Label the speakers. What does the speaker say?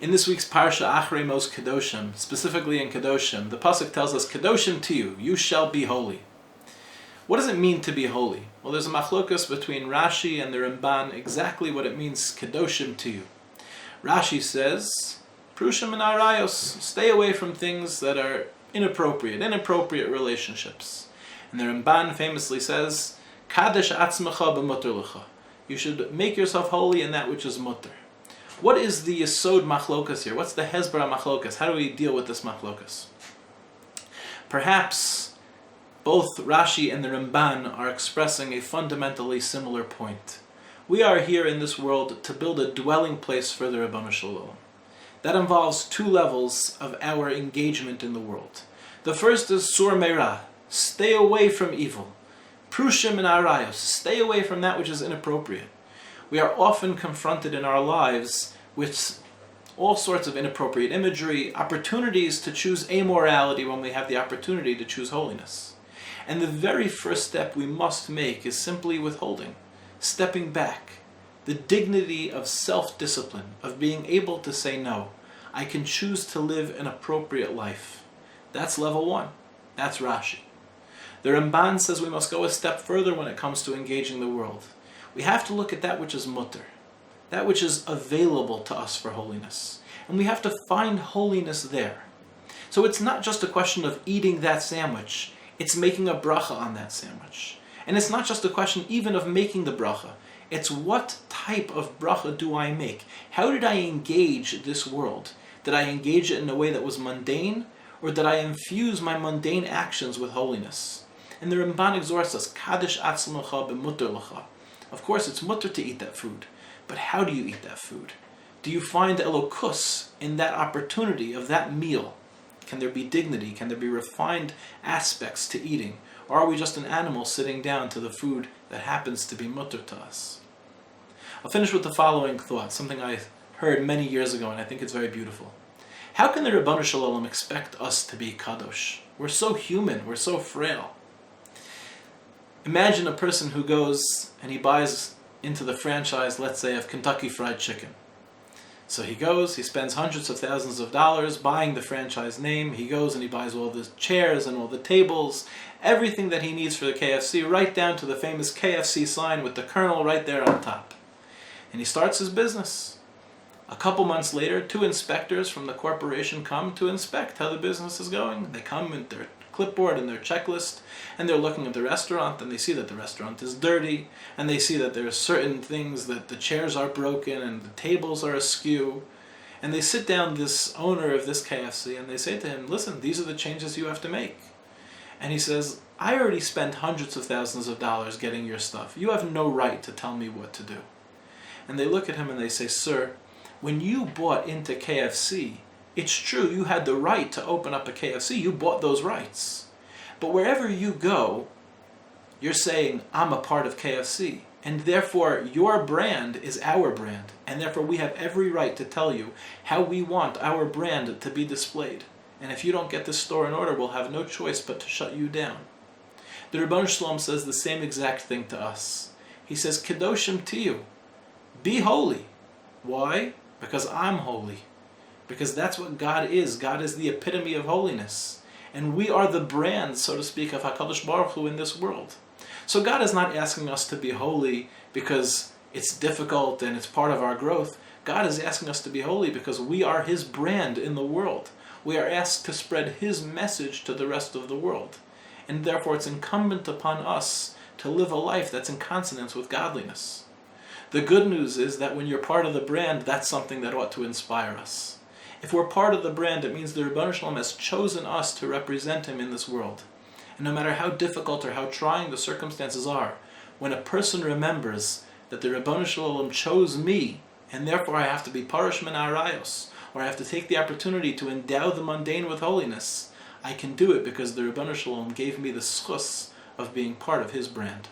Speaker 1: In this week's Parshat Acharaimot Kedoshim, specifically in Kedoshim, the pasuk tells us, "Kedoshim to you, you shall be holy." What does it mean to be holy? Well, there's a machlokas between Rashi and the Ramban exactly what it means, Kedoshim to you. Rashi says, "Prushim and arayos, stay away from things that are inappropriate relationships." And the Ramban famously says, "Kadesh atzmecha b'muter lecha." You should make yourself holy in that which is mutter. What is the yesod machlokas here? What's the hezbollah machlokas? How do we deal with this machlokas? Perhaps both Rashi and the Ramban are expressing a fundamentally similar point. We are here in this world to build a dwelling place for the Ribono Shel Olam. That involves two levels of our engagement in the world. The first is sur meira, stay away from evil. Prushim and arayos, stay away from that which is inappropriate. We are often confronted in our lives with all sorts of inappropriate imagery, opportunities to choose amorality when we have the opportunity to choose holiness. And the very first step we must make is simply withholding, stepping back, the dignity of self-discipline, of being able to say no. I can choose to live an appropriate life. That's level one. That's Rashi. The Ramban says we must go a step further when it comes to engaging the world. We have to look at that which is mutter, that which is available to us for holiness. And we have to find holiness there. So it's not just a question of eating that sandwich, it's making a bracha on that sandwich. And it's not just a question even of making the bracha, it's what type of bracha do I make? How did I engage this world? Did I engage it in a way that was mundane? Or did I infuse my mundane actions with holiness? And the Ramban exhorts us, Kadesh atzmecha b'muter lecha. Of course, it's mutter to eat that food, but how do you eat that food? Do you find elokus in that opportunity of that meal? Can there be dignity? Can there be refined aspects to eating? Or are we just an animal sitting down to the food that happens to be mutter to us? I'll finish with the following thought, something I heard many years ago, and I think it's very beautiful. How can the Ribono Shel Olam expect us to be kadosh? We're so human, we're so frail. Imagine a person who goes and he buys into the franchise, let's say, of Kentucky Fried Chicken. So he goes, he spends hundreds of thousands of dollars buying the franchise name. He goes and he buys all the chairs and all the tables, everything that he needs for the KFC, right down to the famous KFC sign with the Colonel right there on top. And he starts his business. A couple months later, 2 inspectors from the corporation come to inspect how the business is going. They come with their clipboard and their checklist, and they're looking at the restaurant, and they see that the restaurant is dirty, and they see that there are certain things, that the chairs are broken and the tables are askew. And they sit down, this owner of this KFC, and they say to him, "Listen, these are the changes you have to make." And he says, "I already spent hundreds of thousands of dollars getting your stuff. You have no right to tell me what to do." And they look at him and they say, "Sir, when you bought into KFC, it's true, you had the right to open up a KFC. You bought those rights. But wherever you go, you're saying, I'm a part of KFC. And therefore, your brand is our brand. And therefore, we have every right to tell you how we want our brand to be displayed. And if you don't get this store in order, we'll have no choice but to shut you down." The Ribono Shel Olam says the same exact thing to us. He says, Kedoshim to you. Be holy. Why? Because I'm holy. Because that's what God is. God is the epitome of holiness. And we are the brand, so to speak, of HaKadosh Baruch Hu in this world. So God is not asking us to be holy because it's difficult and it's part of our growth. God is asking us to be holy because we are His brand in the world. We are asked to spread His message to the rest of the world. And therefore it's incumbent upon us to live a life that's in consonance with godliness. The good news is that when you're part of the brand, that's something that ought to inspire us. If we're part of the brand, it means the Ribono Shel Olam has chosen us to represent Him in this world. And no matter how difficult or how trying the circumstances are, when a person remembers that the Ribono Shel Olam chose me, and therefore I have to be parish min arayos, or I have to take the opportunity to endow the mundane with holiness, I can do it because the Ribono Shel Olam gave me the schus of being part of His brand.